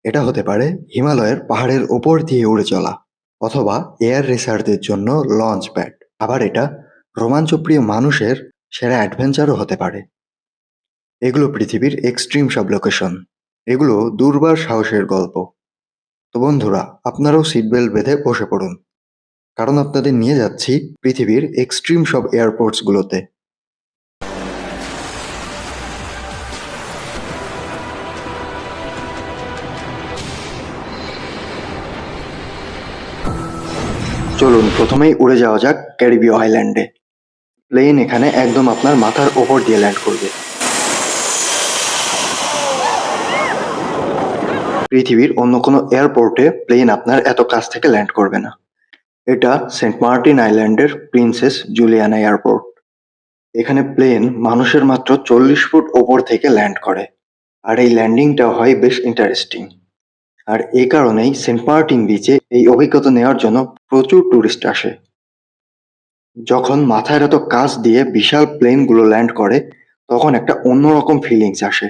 এটা হতে পারে হিমালয়ের পাহাড়ের ওপর দিয়ে উড়ে চলা, অথবা এয়ার রেসারদের জন্য লঞ্চ প্যাড। আবার এটা রোমাঞ্চপ্রিয় মানুষের সেরা অ্যাডভেঞ্চারও হতে পারে। এগুলো পৃথিবীর এক্সট্রিম সব লোকেশন। এগুলো দুর্বার সাহসের গল্প। তো বন্ধুরা, আপনারাও সিট বেল্ট বেঁধে বসে পড়ুন, কারণ আপনাদের নিয়ে যাচ্ছি পৃথিবীর এক্সট্রিম সব এয়ারপোর্টসগুলোতে। চলুন প্রথমেই উড়ে যাওয়া যাক ক্যারিবীয় আইল্যান্ডে। প্লেন এখানে একদম আপনার মাথার ওপর দিয়ে ল্যান্ড করবে। পৃথিবীর অন্য কোনো এয়ারপোর্টে প্লেন আপনার এত কাছ থেকে ল্যান্ড করবে না। এটা সেন্ট মার্টিন আইল্যান্ডের প্রিন্সেস জুলিয়ানা এয়ারপোর্ট। এখানে প্লেন মানুষের মাত্র 40 ফুট ওপর থেকে ল্যান্ড করে। আর এই ল্যান্ডিংটা হয় বেশ ইন্টারেস্টিং। আর এই কারণেই সেন্ট মার্টিন বিচে এই অভিজ্ঞতা নেওয়ার জন্য প্রচুর টুরিস্ট আসে। যখন মাথার এত কাছ দিয়ে বিশাল প্লেনগুলো ল্যান্ড করে, তখন একটা অন্যরকম ফিলিংস আসে।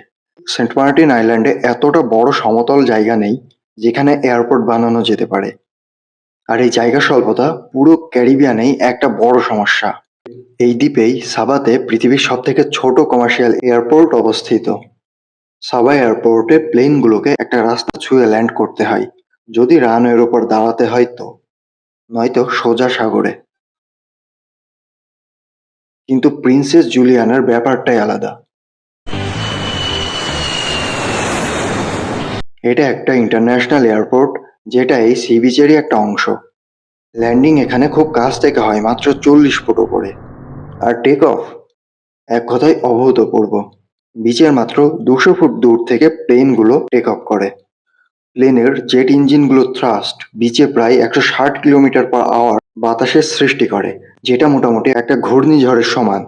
সেন্ট মার্টিন আইল্যান্ডে এতটা বড় সমতল জায়গা নেই যেখানে এয়ারপোর্ট বানানো যেতে পারে। আর এই জায়গা স্বল্পতা পুরো ক্যারিবিয়ানেই একটা বড় সমস্যা। এই দ্বীপেই সাবাতে পৃথিবীর সবথেকে ছোট কমার্শিয়াল এয়ারপোর্ট অবস্থিত। সাবা এয়ারপোর্টে প্লেনগুলোকে একটা রাস্তা ছুঁয়ে ল্যান্ড করতে হয়, যদি রানওয়ের ওপর দাঁড়াতে হয় তো, নয়তো সোজা সাগরে। কিন্তু প্রিন্সেস জুলিয়ানার ব্যাপারটাই আলাদা। এটা একটা ইন্টারন্যাশনাল এয়ারপোর্ট, যেটা এই সি বিচেরই একটা অংশ। ল্যান্ডিং এখানে খুব কাছ থেকে হয়, মাত্র 40 ফুট ওপরে। আর টেক অফ এক কথায় অভূতপূর্ব। বিচের মাত্র 200 ফুট দূর থেকে প্লেনগুলো টেক অফ করে। প্লেনের জেট ইঞ্জিনগুলোর থ্রাস্ট বিচে প্রায় 160 কিলোমিটার/আওয়ার বাতাসের সৃষ্টি করে, যেটা মোটামুটি একটা ঘূর্ণিঝড়ের সমান।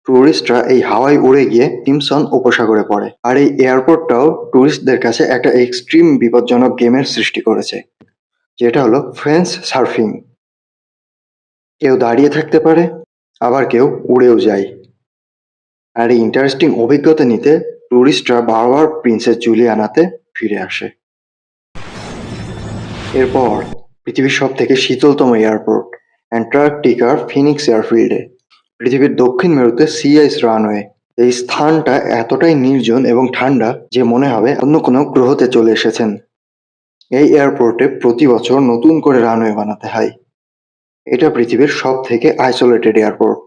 টুরিস্টরা এই হাওয়ায় উড়ে গিয়ে সিম্পসন উপসাগরে পড়ে। আর এই এয়ারপোর্টটাও টুরিস্টদের কাছে একটা এক্সট্রিম বিপজ্জনক গেমের সৃষ্টি করেছে, যেটা হলো ফেন্স সার্ফিং। কেউ দাঁড়িয়ে থাকতে পারে, আবার কেউ উড়েও যায়। আর এই ইন্টারেস্টিং অভিজ্ঞতা নিতে টুরিস্টরা বারবার প্রিন্সেস জুলিয়ানাতে ফিরে আসে। এরপর পৃথিবীর সব থেকে শীতলতম এয়ারপোর্ট অ্যান্টার্কটিকার ফিনিক্স এয়ারফিল্ডে, পৃথিবীর দক্ষিণ মেরুতে সি আইস রানওয়ে। এই স্থানটা এতটাই নির্জন এবং ঠান্ডা যে মনে হবে অন্য কোনো গ্রহতে চলে এসেছেন। এই এয়ারপোর্টে প্রতি বছর নতুন করে রানওয়ে বানাতে হয়। এটা পৃথিবীর সব থেকে আইসোলেটেড এয়ারপোর্ট।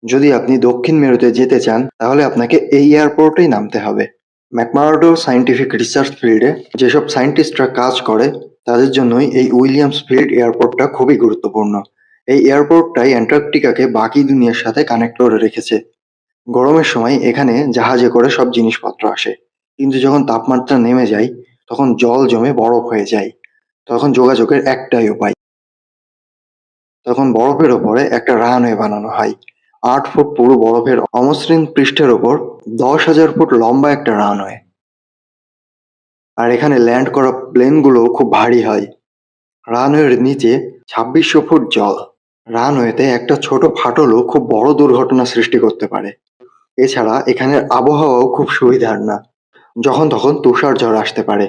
যদি আপনি দক্ষিণ মেরুতে যেতে চান, তাহলে আপনাকে এই এয়ারপোর্টেই নামতে হবে। ম্যাকমার্ডো সায়েন্টিফিক রিসার্চ ফিল্ডে যেসব সায়েন্টিস্টরা কাজ করে, তাদের জন্যই এই উইলিয়ামস ফিল্ড এয়ারপোর্টটা খুবই গুরুত্বপূর্ণ। এই এয়ারপোর্টটাই অ্যান্টার্কটিকাকে বাকি দুনিয়ার সাথে কানেক্ট করে রেখেছে। গরমের সময় এখানে জাহাজে করে সব জিনিসপত্র আসে, কিন্তু যখন তাপমাত্রা নেমে যায়, তখন জল জমে বরফ হয়ে যায়। তখন যোগাযোগের একটাই উপায়, তখন বরফের ওপরে একটা রানওয়ে বানানো হয়। 8 ফুট পুরো বরফের অমসৃণ পৃষ্ঠের ওপর 10,000 ফুট লম্বা একটা রানওয়ে। আর এখানে ল্যান্ড করা প্লেনগুলো খুব ভারী হয়। রানওয়ের নিচে 2600 ফুট জল। রানওয়েতে একটা ছোট ফাটলও খুব বড় দুর্ঘটনা সৃষ্টি করতে পারে। এছাড়া এখানের আবহাওয়াও খুব সুবিধার না, যখন তখন তুষার ঝড় আসতে পারে।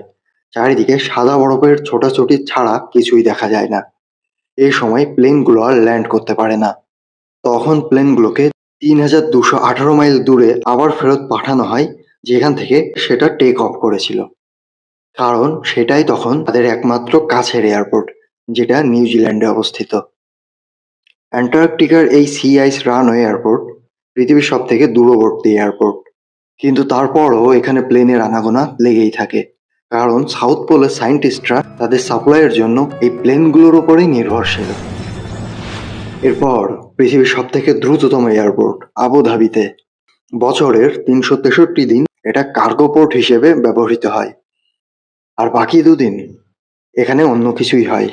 চারিদিকে সাদা বরফের ছোটাছুটি ছাড়া কিছুই দেখা যায় না। এই সময় প্লেনগুলো আর ল্যান্ড করতে পারে না। তখন প্লেনগুলোকে 3218 মাইল দূরে আবার ফেরত পাঠানো হয়, যেখান থেকে সেটা টেক অফ করেছিল। কারণ সেটাই তখন তাদের একমাত্র কাছের এয়ারপোর্ট, যেটা নিউজিল্যান্ডে অবস্থিত। অ্যান্টার্কটিকার এই সি আইস রানওয়ে এয়ারপোর্ট পৃথিবীর সব থেকে দূরবর্তী এয়ারপোর্ট, কিন্তু তারপরও এখানে প্লেনের আনাগোনা লেগেই থাকে। কারণ সাউথ পোলের সায়েন্টিস্টরা তাদের সাপ্লাইয়ের জন্য এই প্লেনগুলোর উপরেই নির্ভরশীল। এরপর পৃথিবীর সব থেকে দ্রুততম এয়ারপোর্ট আবুধাবিতে। বছরের 363 দিন এটা কার্গো পোর্ট হিসেবে ব্যবহৃত হয়, আর বাকি 2 দিন এখানে অন্য কিছুই হয়।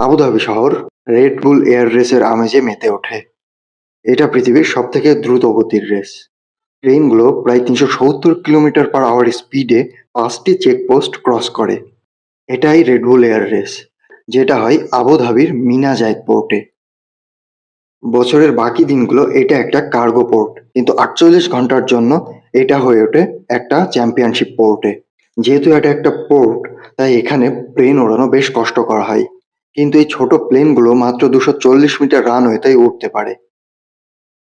আবুধাবি শহর রেড বুল এয়ার রেসের আমেজে মেতে ওঠে। এটা পৃথিবীর সব থেকে দ্রুত গতির রেস। ট্রেনগুলো প্রায় 370 কিলোমিটার/আওয়ার স্পিডে 5টি চেকপোস্ট ক্রস করে। এটাই রেড বুল এয়ার রেস, যেটা হয় আবুধাবির মিনা জায়েদ পোর্টে। বছরের বাকি দিনগুলো এটা একটা কার্গো পোর্ট, কিন্তু ৪৮ ঘন্টার জন্য এটা হয়ে ওঠে একটা চ্যাম্পিয়নশিপ পোর্টে। যেহেতু এটা একটা পোর্ট, তাই এখানে প্লেন ওড়ানো বেশ কষ্টকর হয়, কিন্তু এই ছোট প্লেনগুলো মাত্র ২৪০ মিটার রানওয়েতেই উঠতে পারে।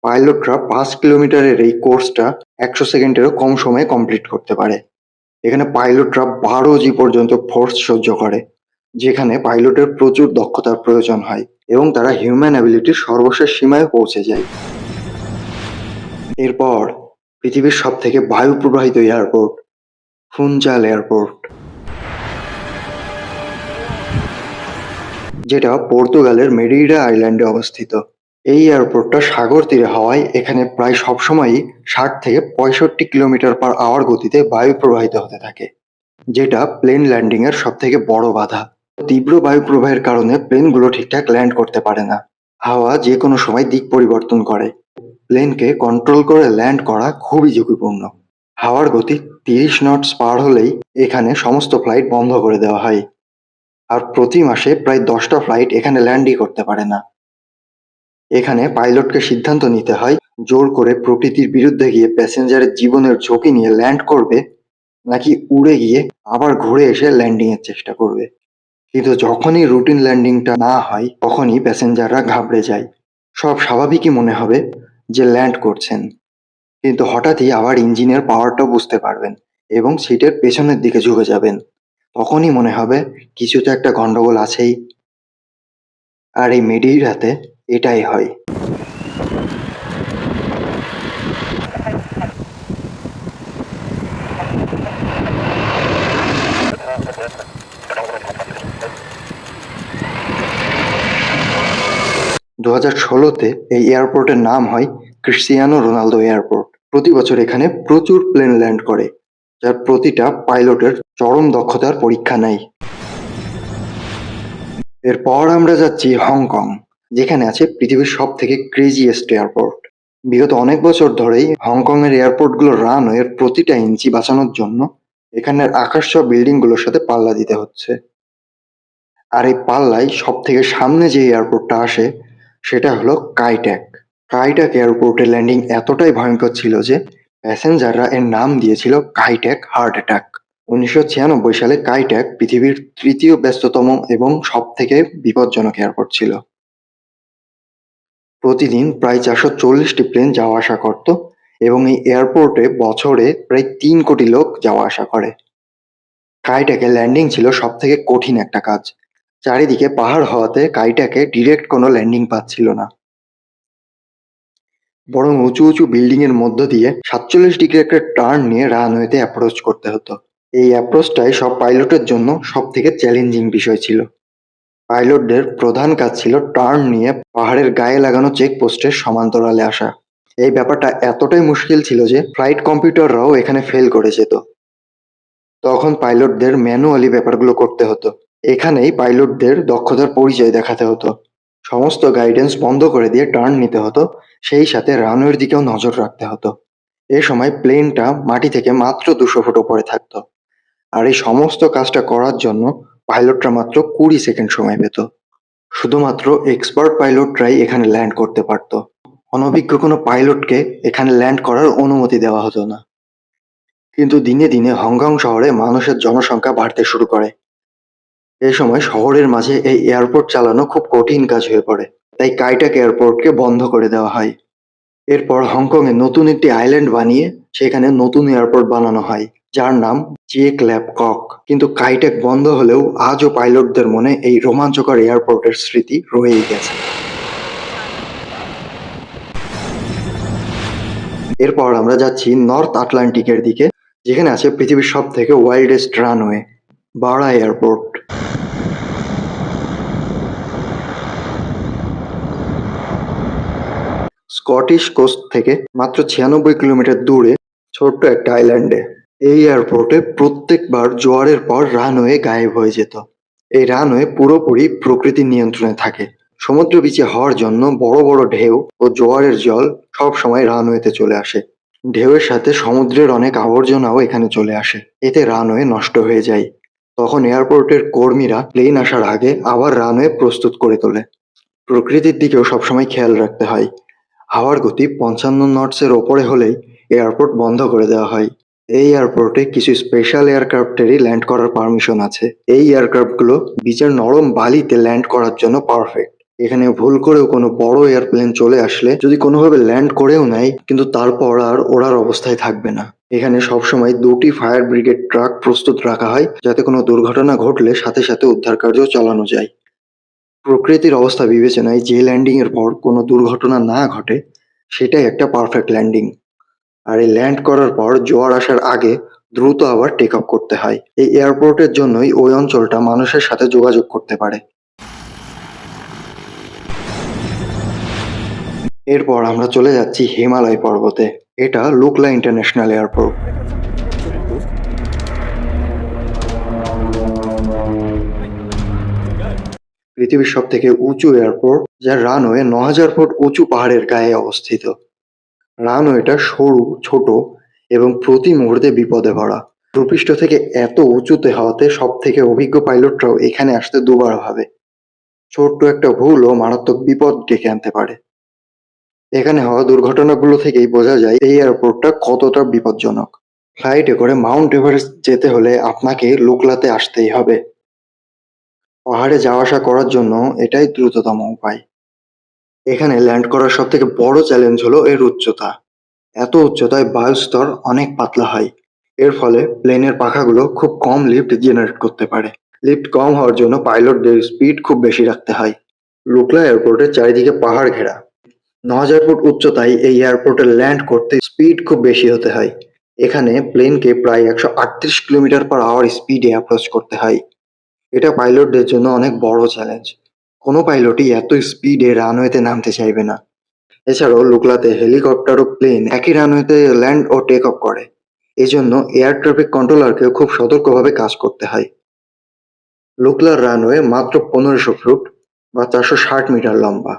পাইলটরা ৫ কিলোমিটারের এই কোর্সটা ১০০ সেকেন্ডেরও কম সময়ে কমপ্লিট করতে পারে। এখানে পাইলটরা ১২ জি পর্যন্ত ফোর্স সহ্য করে, যেখানে পাইলটের প্রচুর দক্ষতার প্রয়োজন হয় এবং তারা হিউম্যান অ্যাবিলিটির সর্বশেষ সীমায় পৌঁছে যায়। এরপর পৃথিবীর সবথেকে বায়ু প্রবাহিত এয়ারপোর্ট, ফুনচাল এয়ারপোর্ট, যেটা পর্তুগালের মেডেইরা আইল্যান্ডে অবস্থিত। এই এয়ারপোর্টটা সাগর তীরে হওয়ায় এখানে প্রায় সবসময়ই ৬০ থেকে ৬৫ কিলোমিটার/আওয়ার গতিতে বায়ু প্রবাহিত হতে থাকে, যেটা প্লেন ল্যান্ডিংয়ের সবথেকে বড় বাধা। তীব্র বায়ুপ্রবাহের কারণে প্লেনগুলো ঠিকঠাক ল্যান্ড করতে পারে না। হাওয়া যে কোনো সময় দিক পরিবর্তন করে। প্লেনকে কন্ট্রোল করে ল্যান্ড করা খুবই ঝুঁকিপূর্ণ। হাওয়ার গতি ৩০ নটস পার হলেই এখানে সমস্ত ফ্লাইট বন্ধ করে দেওয়া হয়। আর প্রতি মাসে প্রায় ১০টা ফ্লাইট এখানে ল্যান্ডই করতে পারে না। এখানে পাইলটকে সিদ্ধান্ত নিতে হয় জোর করে প্রকৃতির বিরুদ্ধে গিয়ে প্যাসেঞ্জারের জীবনের ঝুঁকি নিয়ে ল্যান্ড করবে, নাকি উড়ে গিয়ে আবার ঘুরে এসে ল্যান্ডিংয়ের চেষ্টা করবে। কিন্তু যখনই রুটিন ল্যান্ডিংটা না হয়, তখনই প্যাসেঞ্জাররা ঘাবড়ে যায়। সব স্বাভাবিকই মনে হবে যে ল্যান্ড করছেন, কিন্তু হঠাৎই আবার ইঞ্জিনের পাওয়ারটা বুঝতে পারবেন এবং সিটের পেছনের দিকে ঝুঁকে যাবেন। তখনই মনে হবে কিছু তো একটা গন্ডগোল আছেই। আর এই মেডেইরাতে এটাই হয়। ২০১৬-তে এই এয়ারপোর্টের নাম হয় ক্রিস্টিয়ানো রোনালদো এয়ারপোর্ট। প্রতি বছর এখানে প্রচুর প্লেন ল্যান্ড করে, যার প্রতিটা পাইলটের চরম দক্ষতার পরীক্ষা নেয়। এরপর আমরা যাচ্ছি হংকং, যেখানে আছে পৃথিবীর সবথেকে ক্রেজিয়েস্ট এয়ারপোর্ট। বিগত অনেক বছর ধরেই হংকংয়ের এয়ারপোর্টগুলোর রানওয়ের প্রতিটা ইঞ্চি বাঁচানোর জন্য এখানের আকাশছোঁয়া বিল্ডিংগুলোর সাথে পাল্লা দিতে হচ্ছে। আর এই পাল্লায় সবথেকে সামনে যে এয়ারপোর্টটা আসে সেটা হলো কাইট্যাক। কাইট্যাক এয়ারপোর্টে ল্যান্ডিং এতটাই ভয়ঙ্কর ছিল যে প্যাসেঞ্জাররা এর নাম দিয়েছিল কাইট্যাক হার্ট অ্যাটাক। ১৯৯৬ সালে কাইট্যাক পৃথিবীর তৃতীয় ব্যস্ততম এবং সবথেকে বিপজ্জনক এয়ারপোর্ট ছিল। প্রতিদিন প্রায় ৪৪০টি প্লেন যাওয়া আসা করত এবং এই এয়ারপোর্টে বছরে প্রায় ৩ কোটি লোক যাওয়া আসা করে। কাইট্যাকে ল্যান্ডিং ছিল সবথেকে কঠিন একটা কাজ। চারিদিকে পাহাড় হওয়াতে কাইট্যাকে ডিরেক্ট কোনো ল্যান্ডিং পাচ্ছিল না, বরং উঁচু উঁচু বিল্ডিং এর মধ্য দিয়ে ৪৭ ডিগ্রি একটা টার্ন নিয়ে রানওয়েতে অ্যাপ্রোচ করতে হতো। এই অ্যাপ্রোচটাই সব পাইলটের জন্য সবথেকে চ্যালেঞ্জিং বিষয় ছিল। পাইলটদের প্রধান কাজ ছিল টার্ন নিয়ে পাহাড়ের গায়ে লাগানো চেকপোস্টের সমান্তরালে আসা। এই ব্যাপারটা এতটাই মুশকিল ছিল যে ফ্লাইট কম্পিউটাররাও এখানে ফেল করে যেত। তখন পাইলটদের ম্যানুয়ালি ব্যাপারগুলো করতে হতো। এখানেই পাইলটদের দক্ষতার পরিচয় দেখাতে হতো। সমস্ত গাইডেন্স বন্ধ করে দিয়ে টার্ন নিতে হতো, সেই সাথে রানওয়ের দিকেও নজর রাখতে হতো। এ সময় প্লেনটা মাটি থেকে মাত্র ২০০ ফুট ওপরে থাকতো। আর এই সমস্ত কাজটা করার জন্য পাইলটরা মাত্র ২০ সেকেন্ড সময় পেত। শুধুমাত্র এক্সপার্ট পাইলটরাই এখানে ল্যান্ড করতে পারত। অনভিজ্ঞ কোনো পাইলটকে এখানে ল্যান্ড করার অনুমতি দেওয়া হতো না। কিন্তু দিনে দিনে হংকং শহরে মানুষের জনসংখ্যা বাড়তে শুরু করে। এই সময় শহরের মাঝে এই এয়ারপোর্ট চালানো খুব কঠিন কাজ হয়ে পড়ে। তাই কাইটাক এয়ারপোর্টকে বন্ধ করে দেওয়া হয়। এরপর হংকংয়ে নতুন একটি আইল্যান্ড বানিয়ে সেখানে নতুন এয়ারপোর্ট বানানো হয়, যার নাম চেক ল্যাব কক। কিন্তু কাইটাক বন্ধ হলেও আজও পাইলটদের মনে এই রোমাঞ্চকর এয়ারপোর্টের স্মৃতি রয়েই গেছে। এরপর আমরা যাচ্ছি নর্থ আটলান্টিকের দিকে, যেখানে আছে পৃথিবীর সবথেকে ওয়াইল্ডেস্ট রানওয়ে, বারা এয়ারপোর্ট। স্কটিশ কোস্ট থেকে মাত্র ৯৬ কিলোমিটার দূরে ছোট্ট একটা আইল্যান্ডে এই এয়ারপোর্টে প্রত্যেকবার জোয়ারের পর রানওয়ে গায়েব হয়ে যেত। এই রানওয়ে পুরোপুরি প্রকৃতির নিয়ন্ত্রণে থাকে। সমুদ্র বিচে হওয়ার জন্য বড় বড় ঢেউ ও জোয়ারের জল সব সময় রানওয়েতে চলে আসে। ঢেউয়ের সাথে সমুদ্রের অনেক আবর্জনাও এখানে চলে আসে, এতে রানওয়ে নষ্ট হয়ে যায়। তখন এয়ারপোর্টের কর্মীরা প্লেন আসার আগে আবার রানওয়ে প্রস্তুত করে তোলে। প্রকৃতির দিকেও সবসময় খেয়াল রাখতে হয়। হাওয়ার গতি ৫৫ নটসের ওপরে হলেই এয়ারপোর্ট বন্ধ করে দেওয়া হয়। এই এয়ারপোর্টে কিছু স্পেশাল এয়ারক্রাফটেরই ল্যান্ড করার পারমিশন আছে। এই এয়ারক্রাফটগুলো বিচের নরম বালিতে ল্যান্ড করার জন্য পারফেক্ট। এখানে ভুল করেও কোনো বড় এয়ারপ্লেন চলে আসলে যদি কোনোভাবে ল্যান্ড করেও নেয়, কিন্তু তারপর আর ওড়ার অবস্থায় থাকবে না। এখানে সবসময় ২টি ফায়ার ব্রিগেড ট্রাক প্রস্তুত রাখা হয়, যাতে কোনো দুর্ঘটনা ঘটলে সাথে সাথে উদ্ধার কার্য চালানো যায়। প্রকৃতির অবস্থা বিবেচনায় যে ল্যান্ডিং এর পর কোনো দুর্ঘটনা না ঘটে, সেটাই একটা পারফেক্ট ল্যান্ডিং। আর এই ল্যান্ড করার পর জোয়ার আসার আগে দ্রুত আবার টেক অফ করতে হয়। এই এয়ারপোর্টের জন্যই ওই অঞ্চলটা মানুষের সাথে যোগাযোগ করতে পারে। এরপর আমরা চলে যাচ্ছি হিমালয় পর্বতে। এটা লুকলা ইন্টারন্যাশনাল এয়ারপোর্ট। পৃথিবীর সব থেকে উঁচু এয়ারপোর্ট, যার রানওয়ে ৯,০০০ ফুট উঁচু পাহাড়ের গায়ে অবস্থিত। রানওয়েটা সরু, ছোট এবং প্রতি মুহূর্তে বিপদে ভরা। ভূপৃষ্ঠ থেকে এত উঁচুতে হওয়াতে সব থেকে অভিজ্ঞ পাইলটরাও এখানে আসতে দুবার ভাবে। ছোট্ট একটা ভুলও মারাত্মক বিপদ ডেকে আনতে পারে। এখানে হওয়া দুর্ঘটনাগুলো থেকেই বোঝা যায় এই এয়ারপোর্টটা কতটা বিপজ্জনক। ফ্লাইটে করে মাউন্ট এভারেস্ট যেতে হলে আপনাকে লুকলাতে আসতেই হবে। পাহাড়ে যাওয়া আসা করার জন্য এটাই দ্রুততম উপায়। এখানে ল্যান্ড করার সব থেকে বড় চ্যালেঞ্জ হলো এর উচ্চতা। এত উচ্চতায় বায়ুস্তর অনেক পাতলা হয়। এর ফলে প্লেনের পাখাগুলো খুব কম লিফট জেনারেট করতে পারে। লিফট কম হওয়ার জন্য পাইলটদের স্পিড খুব বেশি রাখতে হয়। লুকলা এয়ারপোর্টের চারিদিকে পাহাড় ঘেরা। ৯,০০০ ফুট উচ্চতায় এই এয়ারপোর্টে ল্যান্ড করতে স্পিড খুব বেশি হতে হয়। এখানে প্লেনকে প্রায় ১৩৮ কিলোমিটার পার আওয়ার স্পিডে অ্যাপ্রোচ করতে হয়। এটা পাইলটদের জন্য অনেক বড় চ্যালেঞ্জ। কোনো পাইলটই এত স্পিডে রানওয়েতে নামতে চাইবে না। এছাড়াও লুকলাতে হেলিকপ্টার ও প্লেন একই রানওয়েতে ল্যান্ড ও টেক অফ করে। এজন্য এয়ার ট্রাফিক কন্ট্রোলারকেও খুব সতর্কভাবে কাজ করতে হয়। লুকলার রানওয়ে মাত্র ১৫০০ ফুট বা ৪৬০ মিটার লম্বা।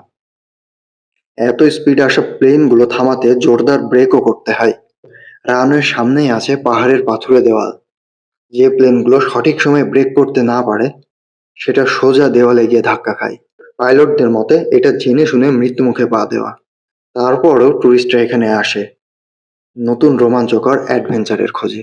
এত স্পিডে আসা প্লেনগুলো থামাতে জোরদার ব্রেকও করতে হয়। রানওয়ের সামনেই আছে পাহাড়ের পাথুরে দেওয়াল। যে প্লেনগুলো সঠিক সময়ে ব্রেক করতে না পারে, সেটা সোজা দেওয়ালে গিয়ে ধাক্কা খায়। পাইলটদের মতে এটা জেনে শুনে মৃত্যুমুখে পা দেওয়া। তারপরও টুরিস্টরা এখানে আসে নতুন রোমাঞ্চকর অ্যাডভেঞ্চারের খোঁজে।